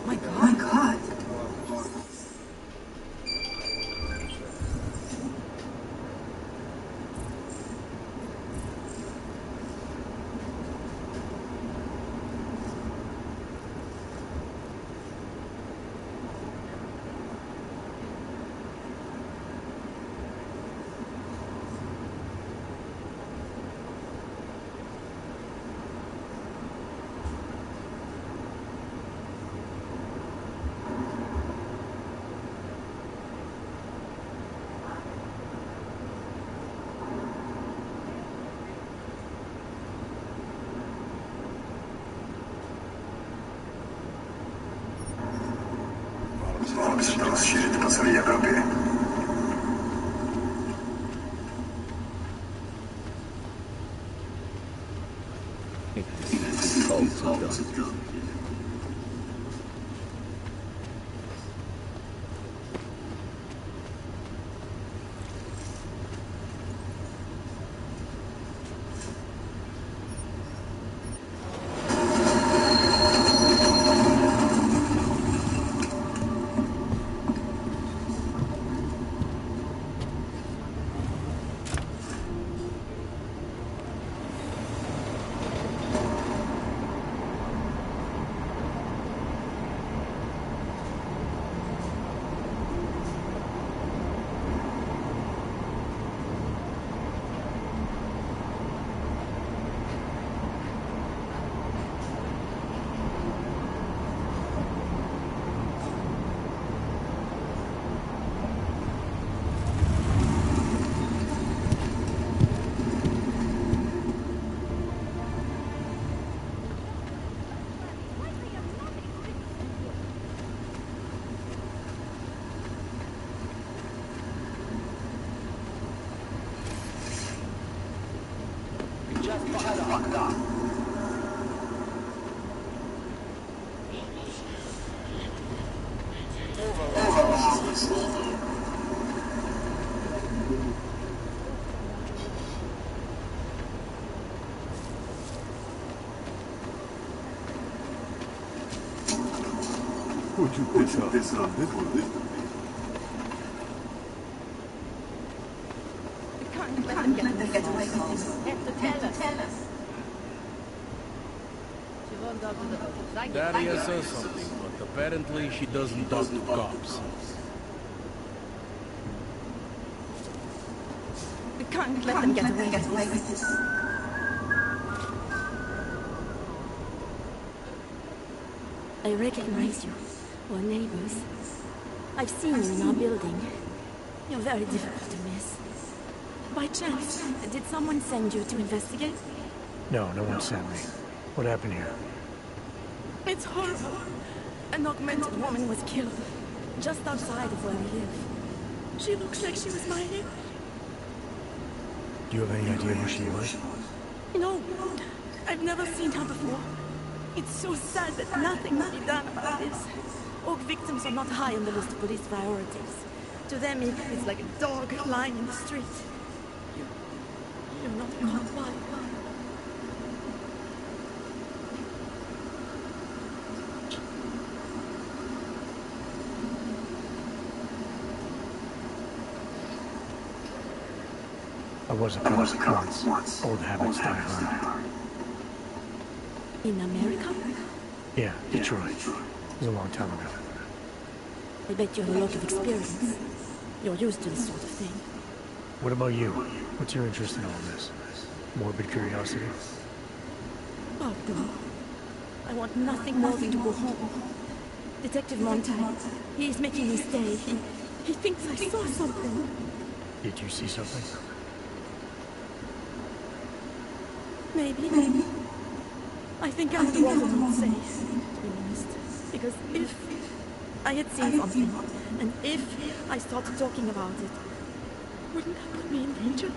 My God. My God. Rozšířit po celé Evropě. Would you piss off this one? We can't let them get away from us. Have to tell us. She won't go to the hotel. Daria says something, but apparently she doesn't talk to cops. We can't let them get away with this. I recognize you. We're neighbors. I've seen you in our building. You're very difficult to miss. By chance, did someone send you to investigate? No, no one sent me. What happened here? It's horrible. An augmented woman was killed, just outside of where we live. She looks like she was my age. Do you have any idea who she was? No, I've never seen her before. It's so sad that nothing can be done about this. Orc victims are not high on the list of police priorities. To them, it's like a dog lying in the street. You're not caught by. I was a cop once. Old habits die hard. In America? Yeah, Detroit. It was a long time ago. I bet you have a lot of experience. You're used to this sort of thing. What about you? What's your interest in all this? Morbid curiosity? Oh, no. I want nothing more than to go home. Detective Montag, he's making me stay. He thinks I saw something. Did you see something? Maybe. I think I'd rather not say, to be honest. Because if I had seen something, and if I started talking about it, wouldn't that put me in danger?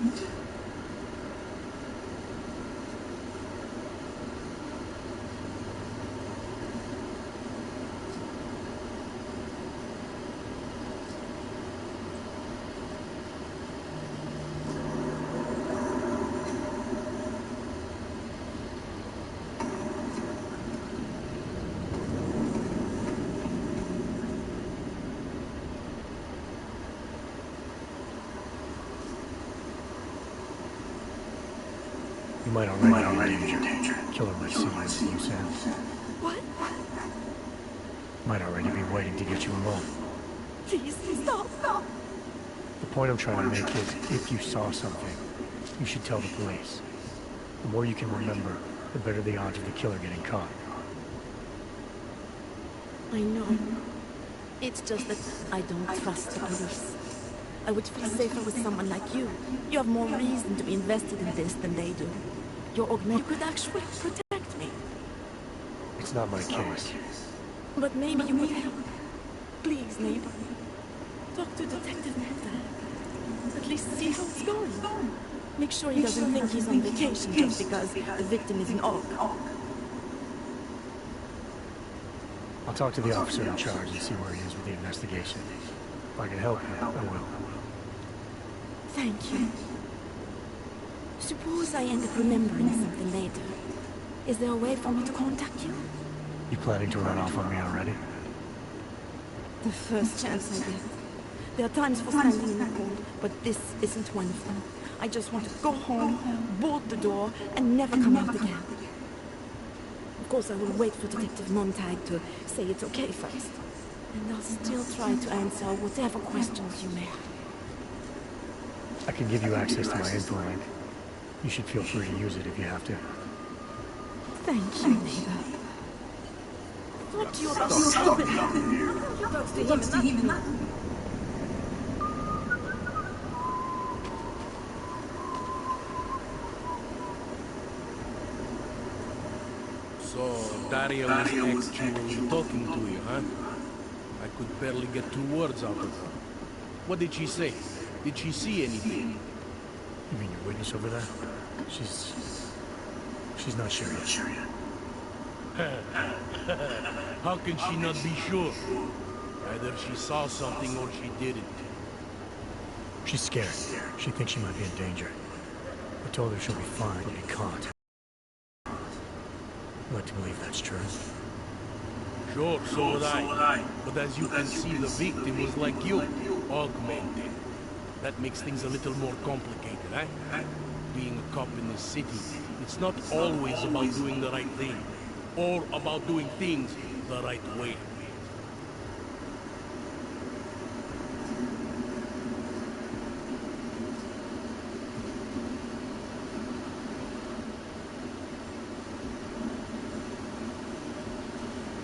might already be in danger. Killer might see you as loose ends. What? Might already be waiting to get you involved. Please, stop. The point I'm trying to make is, if you saw something, you should tell the police. The more you can remember, the better the odds of the killer getting caught. I know. It's just that I don't trust the police. I would feel safer with someone like you. You have more reason to be invested in this than they do. Your augment could actually protect me. It's not my case. But maybe you could help. Please, neighbor. Talk to Detective Montag. At least see how it's going. Make sure he doesn't think he's on vacation just because the victim is an orc. I'll talk to the officer in charge and see where he is with the investigation. If I can help you, I will. Thank you. Suppose I end up remembering something later. Is there a way for me to contact you? You planning to run off on me already? The first chance I get. There are times for standing in the cold, but this isn't one of them. I just want to go home, bolt the door, and never come out again. Of course, I will wait for Detective Montag to say it's okay first. And I'll still try to answer whatever questions you may have. I can give you access to my info link. You should feel free to use it if you have to. Thank you, neighbor. Talk to you about Stop something. you. You talk to him and not to me. So, Daria was actually talking to you, huh? I could barely get 2 words out of her. What did she say? Did she see anything? You mean your witness over there? She's not sure yet. How can she not be sure? Either she saw something or she didn't. She's scared. She thinks she might be in danger. I told her she'll be fine, but be caught. I'd like to believe that's true. Sure, so would I. But as you can see, the victim was like you, augmented. That makes things a little more complicated, eh? Being a cop in this city, it's not always about doing the right thing, or about doing things the right way.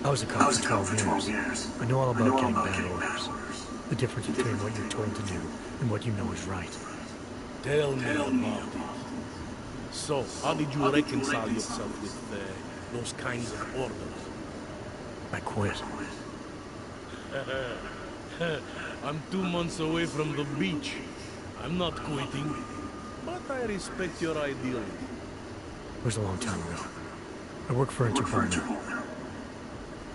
I was a cop for 12 years. I know all about getting bad orders. The difference between what you're told to do and what you know is right. Tell me about it. So, how did you reconcile yourself with those kinds of orders? I quit. I'm 2 months away from the beach. I'm not quitting. But I respect your idealism. It was a long time ago. I work for Interpol now.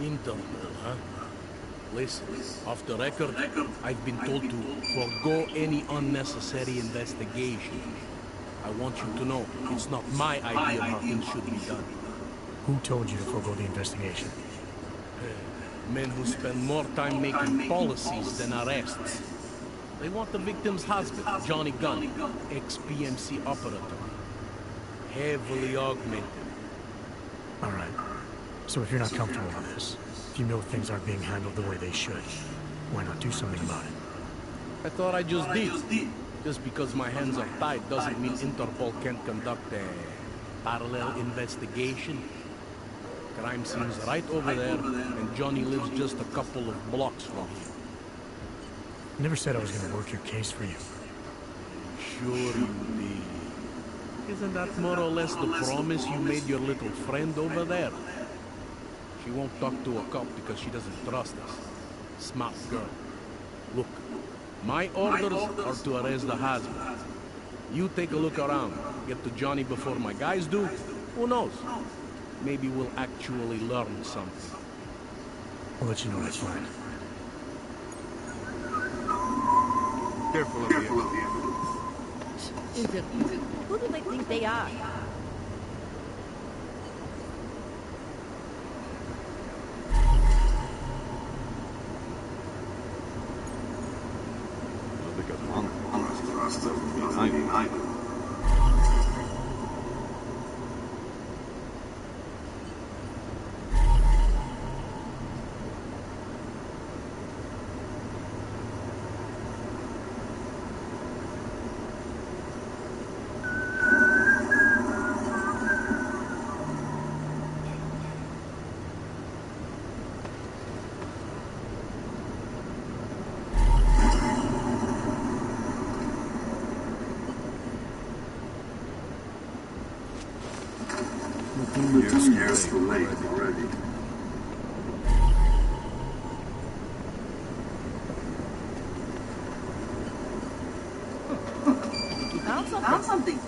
Interpol, huh? Listen, off the record, I've been told to forgo any unnecessary investigation. I want you to know, it's not my idea how things should be done. Who told you to forego the investigation? Men who spend more time making policies than arrests. They want the victim's husband, Johnny Gunn, ex-PMC operator. Heavily augmented. All right. So if you're not comfortable with this, if you know things aren't being handled the way they should, why not do something about it? I thought I just did. Just because my hands are tied doesn't mean Interpol can't conduct a parallel investigation. Crime scene's right over there, and Johnny lives just a couple of blocks from here. I never said I was going to work your case for you. Sure you did. Isn't that more or less the promise you made your little friend over there? She won't talk to a cop because she doesn't trust us. Smart girl. Look, my orders are to arrest the husband. You take a look around. Get to Johnny before my guys do. Who knows? Maybe we'll actually learn something. I'll let you know when it's fine. Careful of you. Who do they think they are? 2 years too late already. Found something.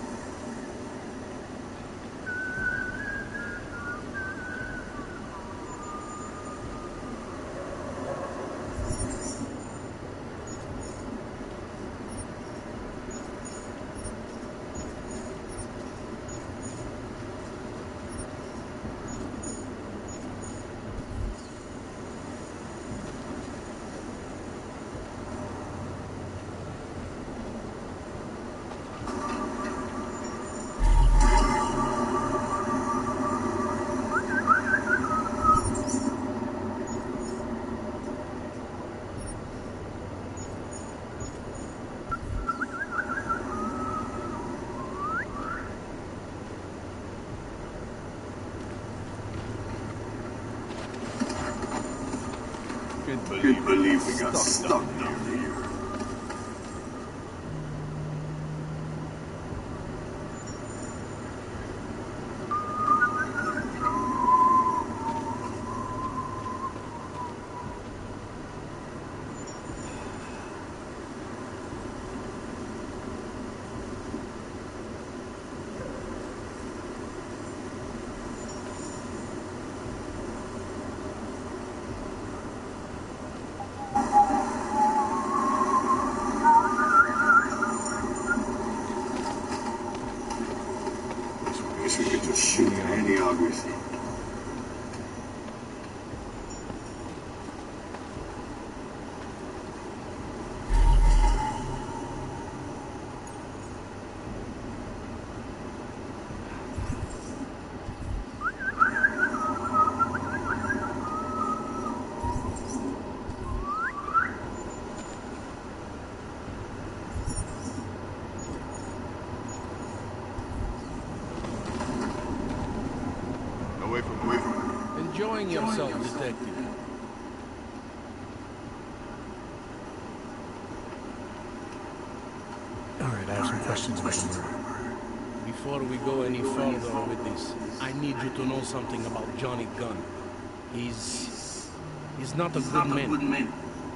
Can't believe we got stuck down here. Guess we could just shoot any obviously. Away from Enjoying yourself, detective. Alright, I have some questions about the murder. Before we go any further with this, I need you to know something about Johnny Gunn. He's not a good man.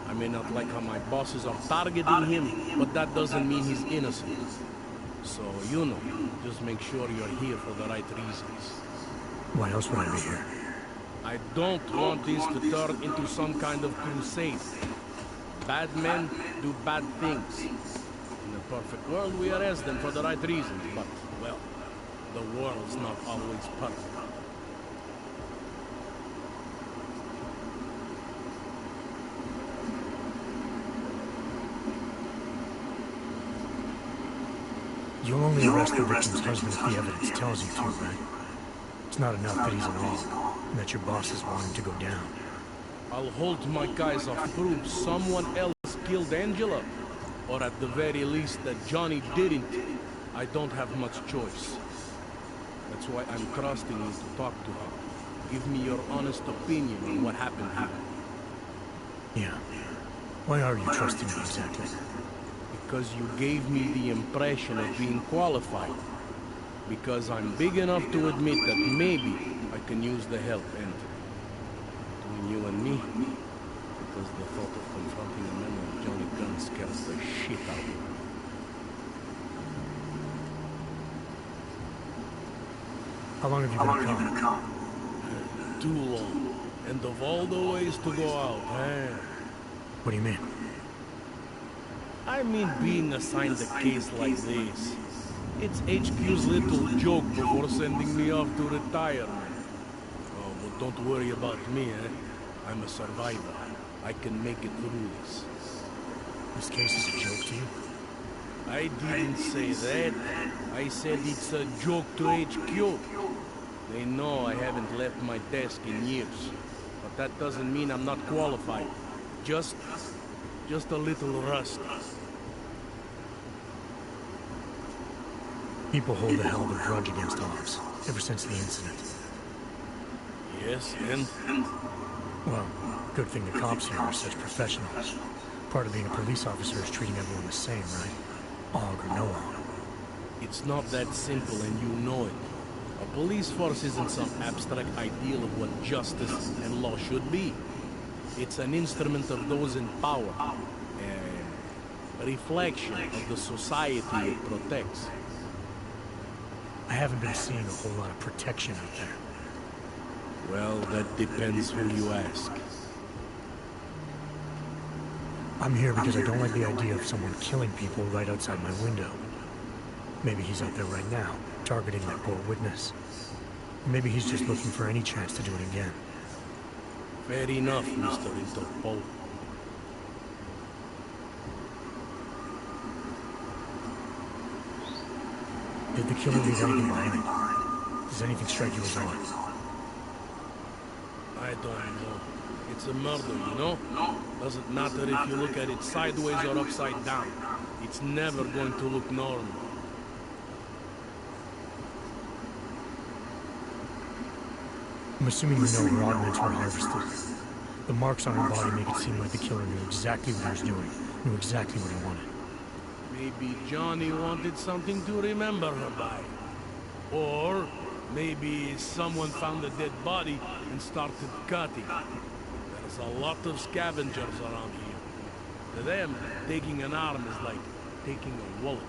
I may not like how my bosses are targeting him, but that doesn't mean he's innocent. So, you know, just make sure you're here for the right reasons. Why else would I be here? I don't want this to turn into some kind of crusade. Bad men do bad things. In a perfect world, we arrest them for the right reasons, but, well, the world's not always perfect. You'll only arrest the victim's husband if the evidence tells you to, right? It's not enough that he's an all, and that your bosses want him to go down. I'll hold my guys off proof someone else killed Angela, or at the very least that Johnny didn't. I don't have much choice. That's why I'm trusting you to talk to her. Give me your honest opinion on what happened here. Yeah. Why are you trusting me exactly? Because you gave me the impression of being qualified. Because I'm big enough to admit that maybe I can use the help, and between you and me, because the thought of confronting a man like Johnny Gunn scares the shit out of me. How long have you been a cop? Too long. And of all the ways to go out, eh? What do you mean? I mean being assigned a case like this. It's HQ's little joke before sending me off to retirement. Oh, but don't worry about me, eh? I'm a survivor. I can make it through this. This case is a joke to you? I didn't say that. I said it's a joke to HQ. They know I haven't left my desk in years. But that doesn't mean I'm not qualified. Just a little rusty. People hold a hell of a grudge against ops, ever since the incident. Yes, and? Well, good thing the cops here are such professionals. Part of being a police officer is treating everyone the same, right? Og or no Og. It's not that simple, and you know it. A police force isn't some abstract ideal of what justice and law should be. It's an instrument of those in power, a reflection of the society it protects. I haven't been seeing a whole lot of protection out there. Well, that depends who you ask. I'm here because I don't like the idea of someone killing people right outside my window. Maybe he's out there right now, targeting that poor witness. Maybe he's just looking for any chance to do it again. Fair enough, Mr. Interpol. Did the killer leave anything behind? Does anything strike you as odd? I don't know. It's a murder, you know? Doesn't matter if you look at it sideways or upside down. It's never going to look normal. I'm assuming you know her augments were harvested. The marks on her body make it seem like the killer knew exactly what he was doing, knew exactly what he wanted. Maybe Johnny wanted something to remember her by. Or maybe someone found a dead body and started cutting. There's a lot of scavengers around here. To them, taking an arm is like taking a wallet.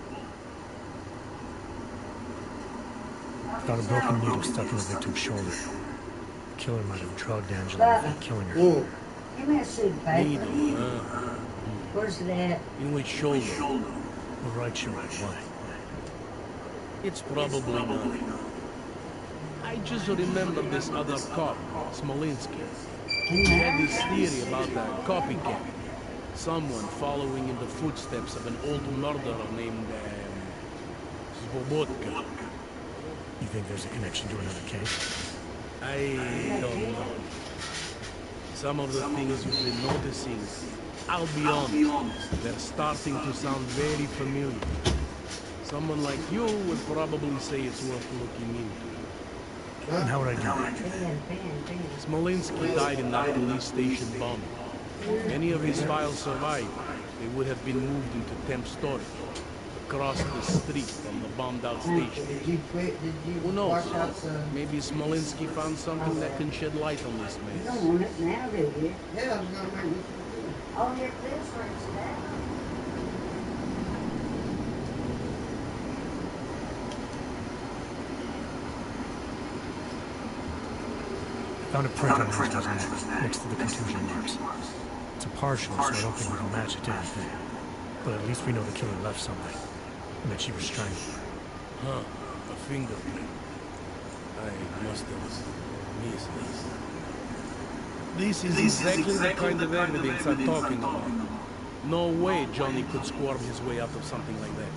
Found a broken needle stuck in the victim's shoulder. The killer might have drugged Angela before killing her. Give me a suit of paper. Needle, Where's it at? in which shoulder? The right shoulder, why? It's probably nothing. I just remember this other cop, Smolinski. He had this theory about a copycat. Someone following in the footsteps of an old murderer named Svobotka. You think there's a connection to another case? I don't know. Some of the things you've been noticing, I'll be honest, they're starting to sound very familiar. Someone like you would probably say it's worth looking into. And how would I do that? Smolinski died in that police station bombing. Many of his files survived. They would have been moved into temp storage, across the street from the bombed-out station. Who knows? Maybe Smolinski found something that can shed light on this You man. don't want it now, do you? Yeah, I'm gonna make it. Oh, yeah, this rings that. Found a print on Angela's neck, next to the contusion marks. It's a partial, so I don't think we can match it to anything. But at least we know the killer left something, and that she was strangled. Huh, a fingerprint. I must have missed this. This is exactly the kind of evidence I'm talking about. No way Johnny could squirm his way out of something like that.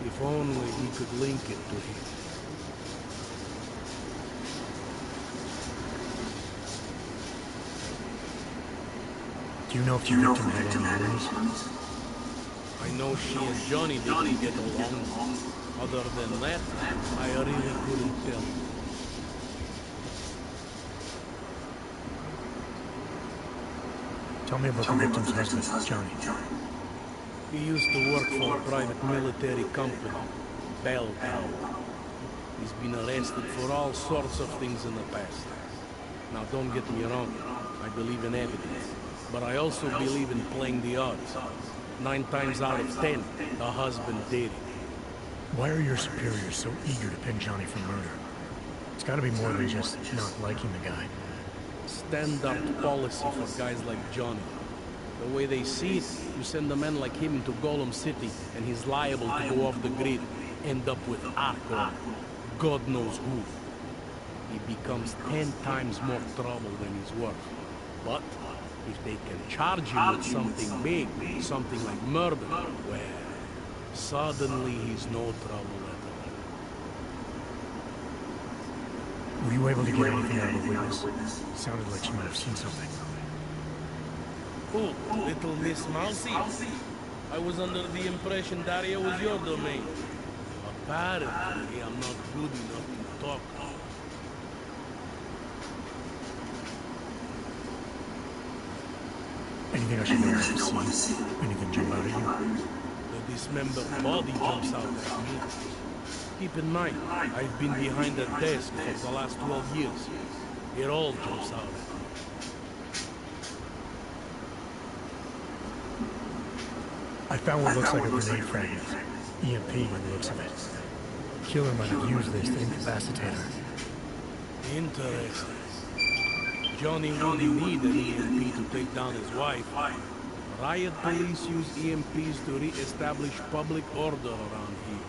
If only he could link it to him. Do you know if your victim had any enemies? I know she and Johnny didn't get along. Other than that, I really couldn't tell. Tell me about the victim's husband, Johnny. He used to work for a private military company, Bell Tower. He's been arrested for all sorts of things in the past. Now don't get me wrong, I believe in evidence. But I also believe in playing the odds. 9 times out of 10, the husband did it. Why are your superiors so eager to pin Johnny for murder? It's gotta be more than just not liking the guy. Standard policy for guys like Johnny. The way they see it, you send a man like him into Golem City, and he's liable to go off the grid, end up with Ark or God knows who. He becomes 10 times more trouble than he's worth. But if they can charge him with something big, something like murder, well, suddenly he's no trouble at all. Were you able to get anything out of the witness? Sounded like she might have seen something. Who? Little Miss Mousy? I was under the impression Daria was your domain. Apparently, I'm not good enough to talk. Anything I should know about the scene? Anything jump out at you? The dismembered body jumps out at me. Keep in mind, I've been behind a desk for the last 12 years. It all jumps out at me. I found what looks like a grenade fragment. EMP by the looks of it. Killer might have used this to incapacitate her. Interesting. Johnny wouldn't need an EMP to take down his wife. Riot police use EMPs to re-establish public order around here.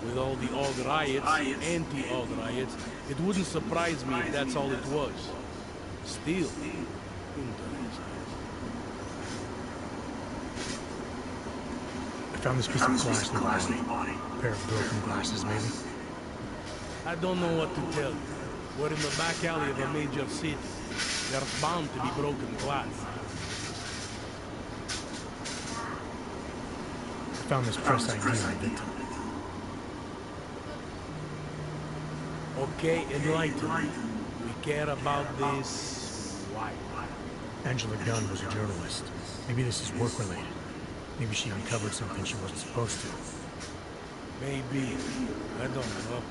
With all the AUG riots, anti-AUG riots, it wouldn't surprise me if that's all it was. Still, interesting. I found this piece of glass in the body. A pair of broken glasses, maybe? I don't know what to tell you. We're in the back alley of a major city. There's bound to be broken glass. I found this press ID on the victim. Okay, enlighten me. We care about this. Why? Angela Gunn was a journalist. Maybe this is work-related. Maybe she uncovered something she wasn't supposed to. Maybe. I don't know.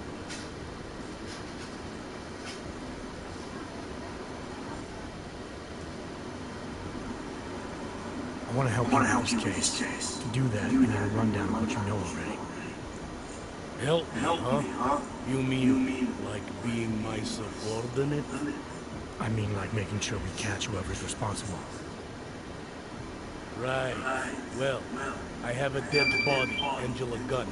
I want to help you with this case. To do that, I need a rundown of what you know already. Help me, huh? You mean like being my subordinate? I mean like making sure we catch whoever's responsible. Right. Well, I have a dead body, Angela Gunn.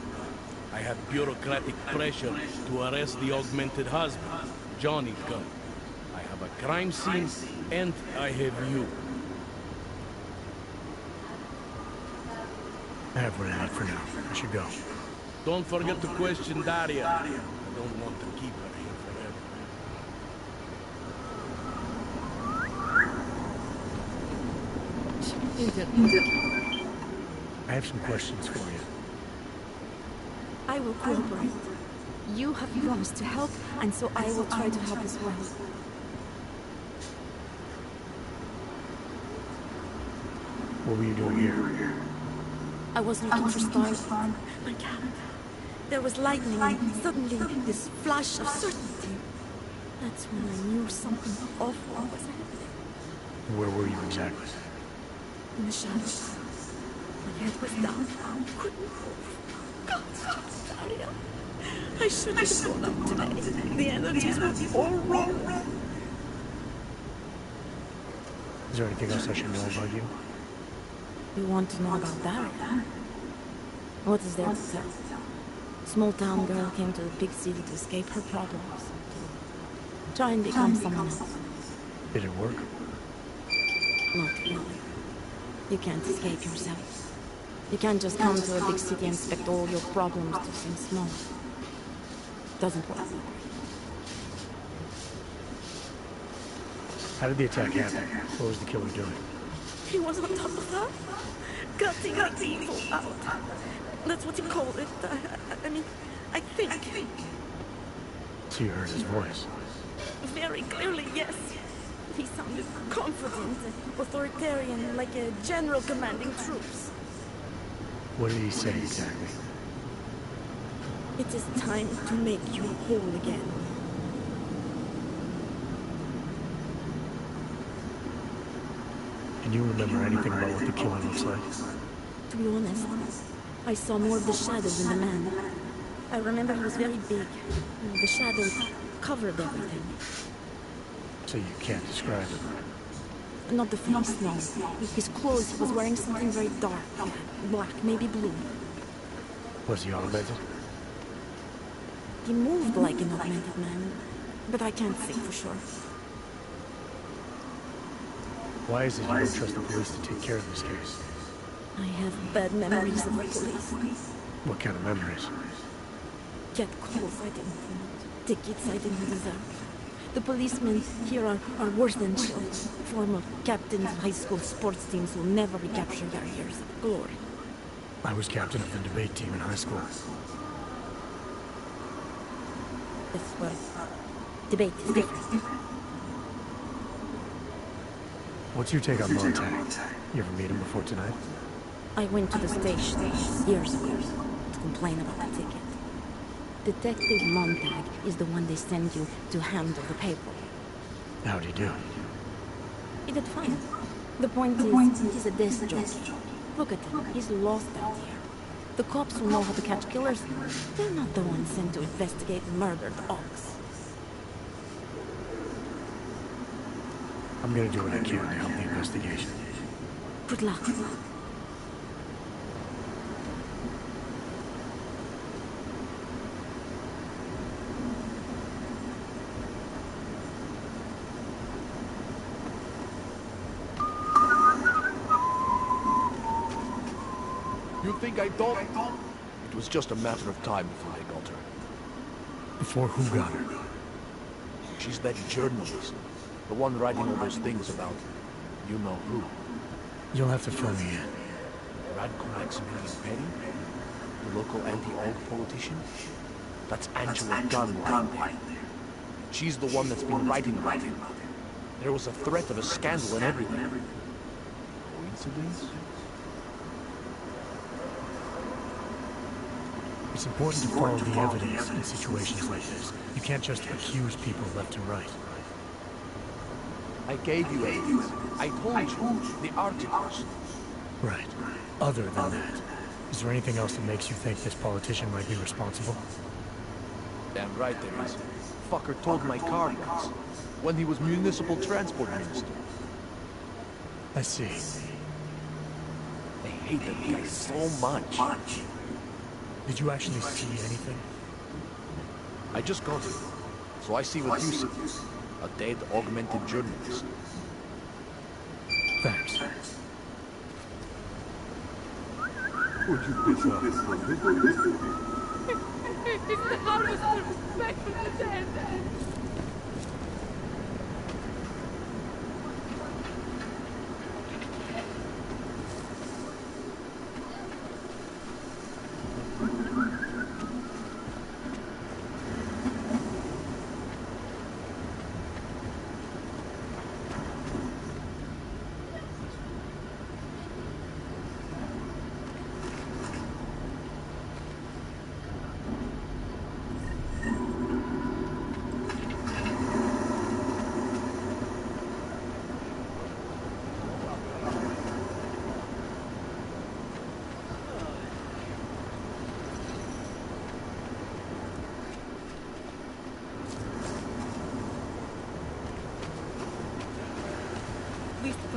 I have bureaucratic pressure to arrest the augmented husband, Johnny Gunn. I have a crime scene, and I have you. I have what I need for now. I should go. Don't forget to question Daria. I don't want to keep her here forever. I have some questions for you. I will cooperate. You have promised to help, and so I will try to help as well. What were you doing here? I was looking for stars. My God. There was lightning and suddenly this flash of certainty. That's when I knew something awful was happening. Where were you exactly? In the shadows. My head was down. Couldn't move. God, Daria. I shouldn't have gone up today. The energies were all wrong. Is there anything else I should know about you? You want to know about Daria? What is there to tell? Small town girl came to the big city to escape her problems. To try and become someone else. Did it work? Not really. You can't escape yourself. You can't just come to a big city and expect all your problems to seem small. Doesn't work. How did the attack happen? What was the killer doing? He was on top of her, gutting the people out. That's what he called it. I mean, I think. So you heard his voice? Very clearly, yes. He sounded confident, authoritarian, like a general commanding troops. What did he say exactly? It is time to make you whole again. Can you remember anything about what the killer looks like? To be honest, I saw more of the shadow than the man. I remember he was very big. The shadows covered everything. So you can't describe it? Not the face, no. His clothes, he was wearing something very dark. Black, maybe blue. Was he augmented? He moved like an augmented man, but I can't say for sure. Why is it you don't trust the police to take care of this case? I have bad memories of the police. What kind of memories? Get calls I didn't want. Tickets I didn't deserve. The policemen here are worse than children. Former captains of high school sports teams will never recapture their years of glory. I was captain of the debate team in high school. Yes, well, debate is different. What's your take on Montag? You ever meet him before tonight? I went to the station years ago to complain about the ticket. Detective Montag is the one they send you to handle the paper. How'd he do? He did fine. The point is, he's a desk jockey. Look at him, he's lost out here. The cops who know how to catch killers, they're not the ones sent to investigate murdered ox. I'm gonna do what I can to help the investigation. Good luck. You think I thought? It was just a matter of time before I got her. Before who got her? She's that journalist. The one writing all those things about you know who. You'll have to fill me in. Radko Maximilian Petty? The local anti-org politician? That's Angela Gunn right there. She's the one that's been writing about him. There was a threat of a scandal and everything. Coincidence? It's important to follow the evidence in situations like this. You can't just accuse people left and right. I gave you evidence. I told you. The articles. Right. Other than that, is there anything else that makes you think this politician might be responsible? Damn right there is. Fucker told my car once, when he was municipal transport minister. I see. I hate that guy so much. Did you actually see anything? I just got here, so I see what you see. A dead, augmented journalist. Thanks. Would you piss off this one? It's the harvest back from the dead.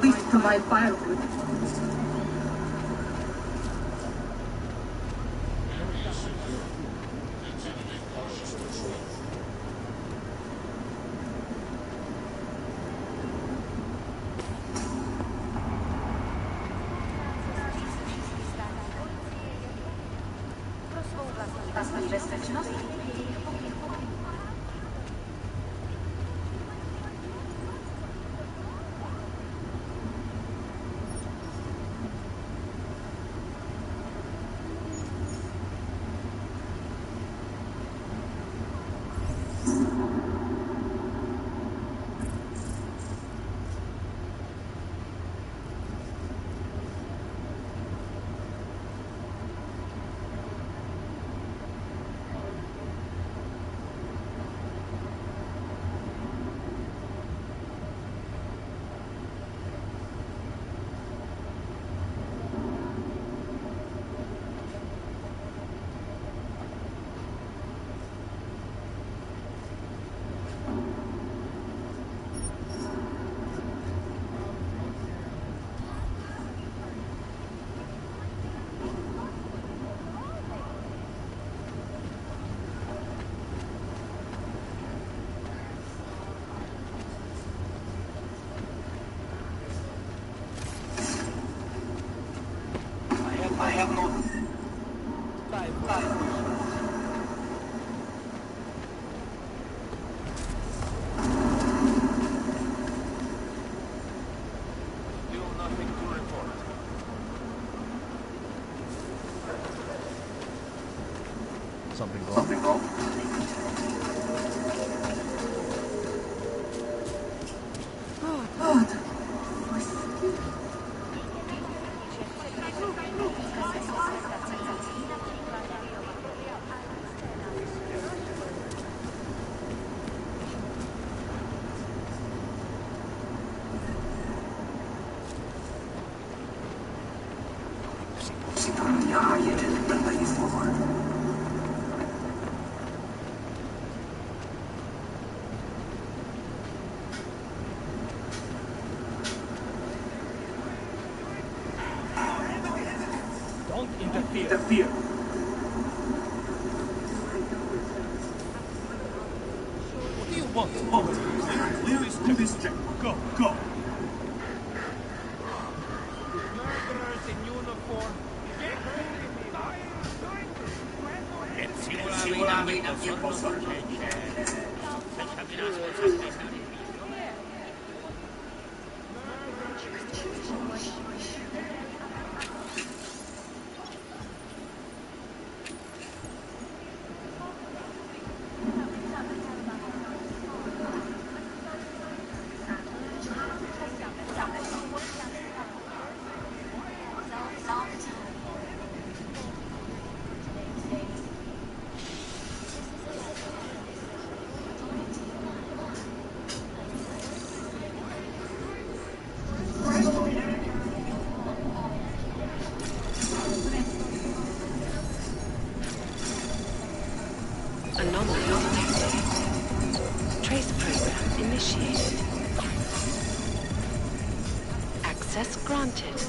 Please provide firewood. I have no... Nothing to report. Something wrong? Jaget PS4. Don't interfere. What do you want? Clear this check. Go. Murderers in uniform. Anomaly detected. Trace program initiated. Access granted.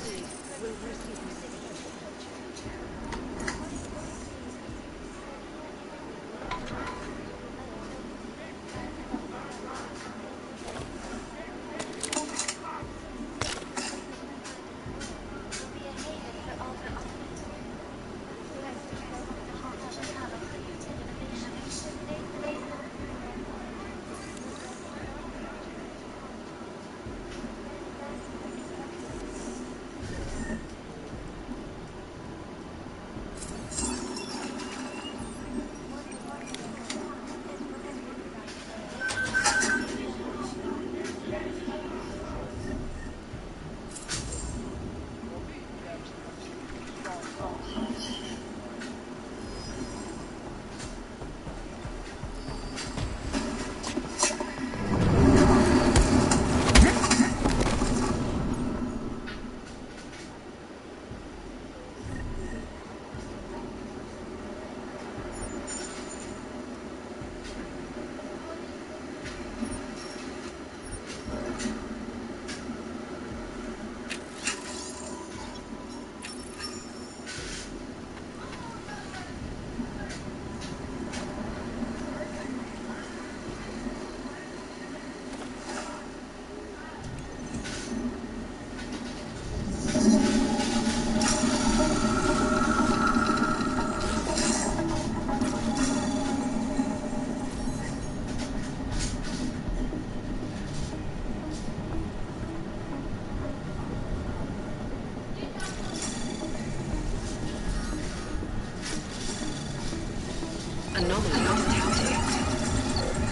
Anomaly detected.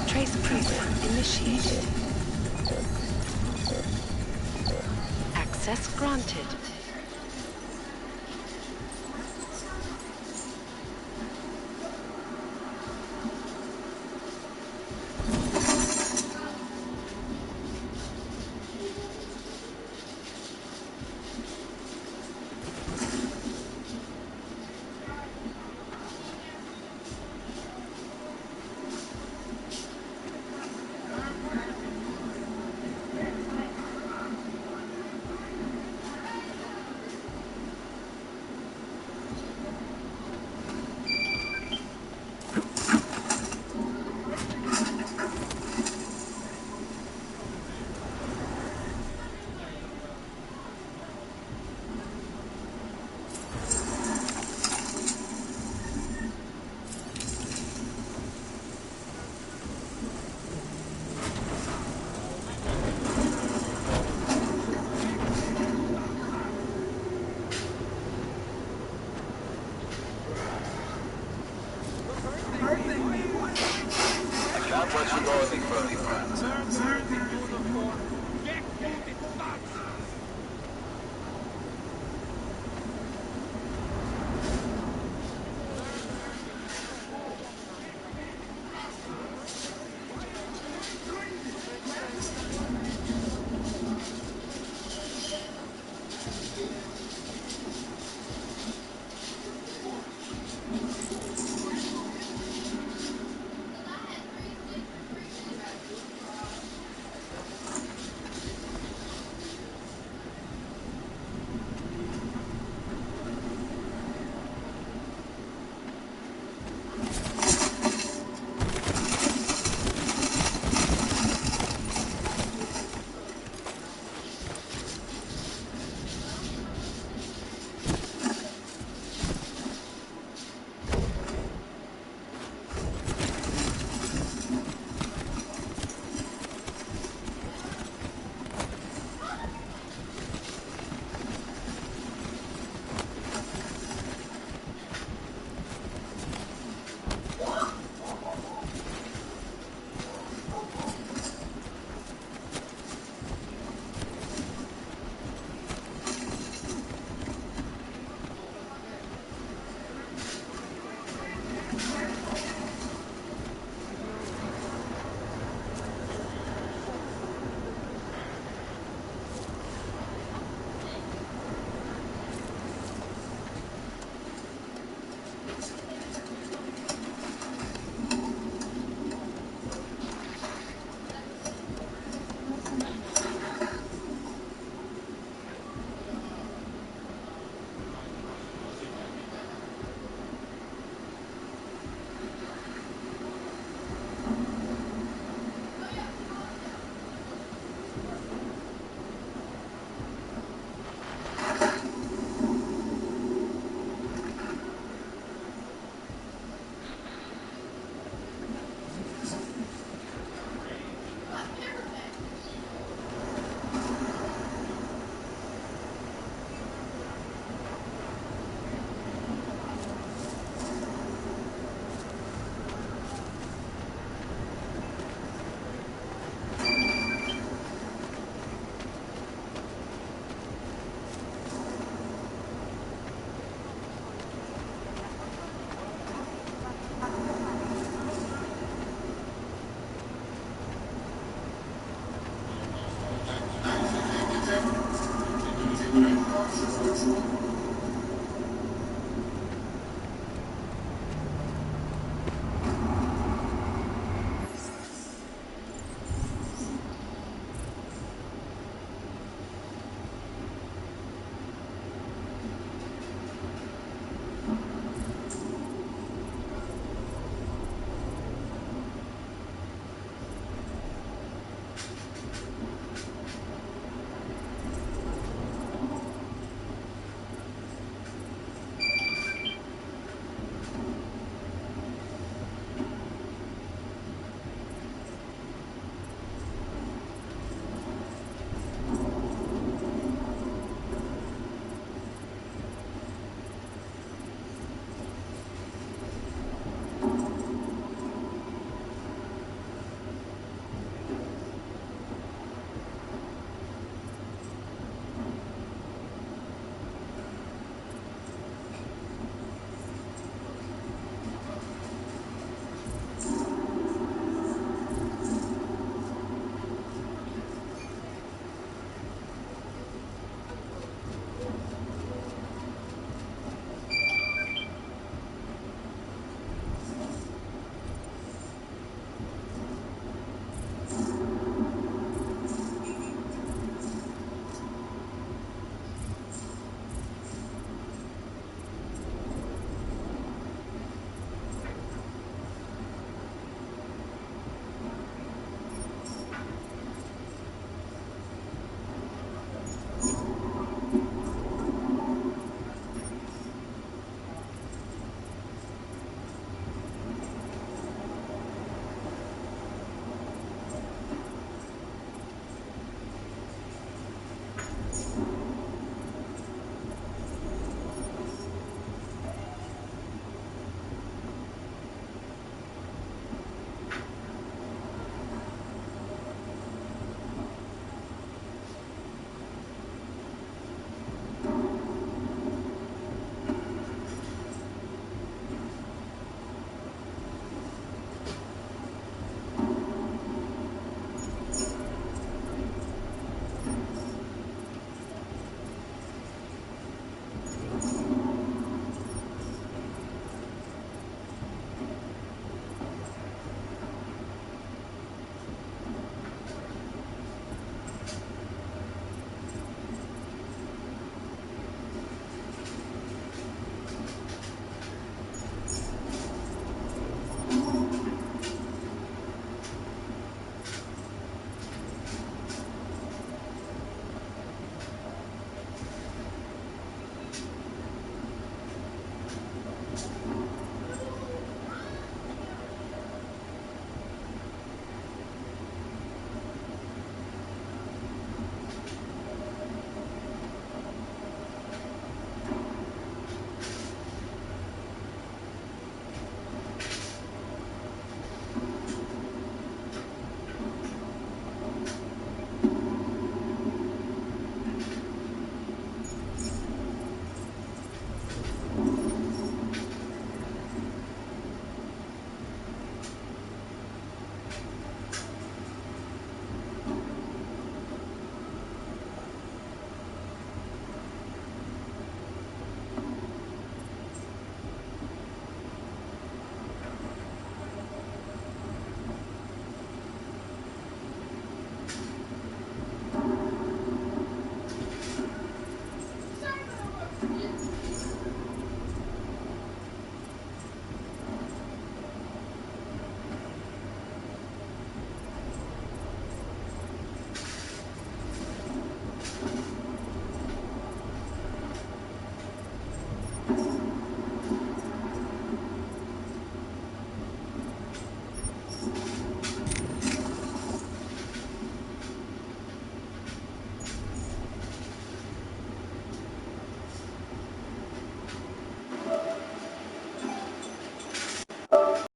Trace program initiated. Access granted.